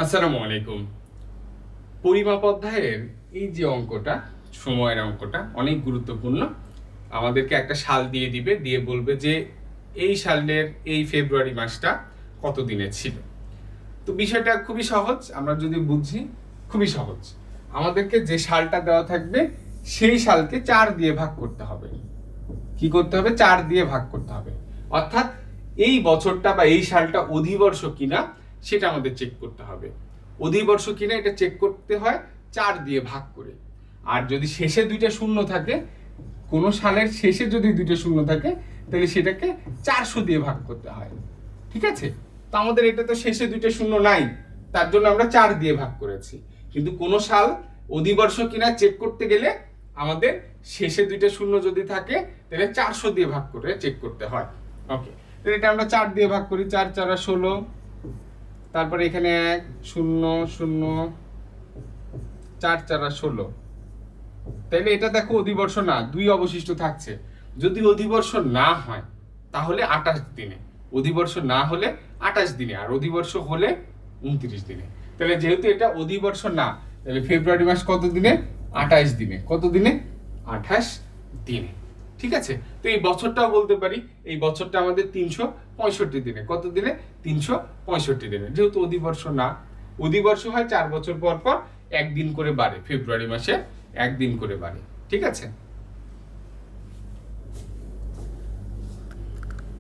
আসসালামু আলাইকুম। পরিমাপ অধ্যায়ের এই যে অঙ্কটা, সময়ের অঙ্কটা অনেক গুরুত্বপূর্ণ। আমাদেরকে একটা সাল দিয়ে দিবে, দিয়ে বলবে যে এই সালের এই ফেব্রুয়ারি মাসটা কত দিনে ছিল। তো বিষয়টা খুবই সহজ, আমরা যদি বুঝি খুবই সহজ। আমাদেরকে যে সালটা দেওয়া থাকবে সেই সালকে 4 দিয়ে ভাগ করতে হবে। কি করতে হবে? 4 দিয়ে ভাগ করতে হবে। অর্থাৎ এই বছরটা বা এই সালটা অধিবর্ষ কিনা সেটা আমাদের চেক করতে হবে। অধিবর্ষ কিনা এটা চেক করতে হয় 4 দিয়ে ভাগ করে। আর যদি শেষে দুইটা শূন্য থাকে, কোনো সালের শেষে যদি দুইটা শূন্য থাকে, তাহলে সেটাকে 400 দিয়ে ভাগ করতে হয়। ঠিক আছে? তো আমাদের এটা তো শেষে দুইটা শূন্য নাই, তার জন্য আমরা 4 দিয়ে ভাগ করেছি। কিন্তু কোনো সাল অধিবর্ষ কিনা চেক করতে গেলে আমাদের শেষে দুইটা শূন্য যদি থাকে, তাহলে 400 দিয়ে ভাগ করে চেক করতে হয়। ওকে, তো এটা আমরা 4 দিয়ে ভাগ করি। 4 4 16, তারপরে এখানে 1 0 0, 4 4 16। তাহলে এটা দেখো অধিবর্ষ না, 2 অবশিষ্ট থাকছে। যদি অধিবর্ষ না হয় তাহলে 28 দিনে, অধিবর্ষ না হলে 28 দিনে, আর অধিবর্ষ হলে 29 দিনে। তাহলে যেহেতু এটা অধিবর্ষ না, তাহলে ফেব্রুয়ারি মাস কত দিনে? 28 দিনে। কত দিনে? 28 দিনে। ঠিক আছে? তো এই বছরটাও বলতে পারি, এই বছরটা আমাদের 365 দিনে। কত দিনে? 365 দিনে। যেহেতু অধিবর্ষ না, অধিবর্ষ হয় 4 বছর পর পর একদিন করে বাড়ে, ফেব্রুয়ারি মাসে একদিন করে বাড়ে। ঠিক আছে?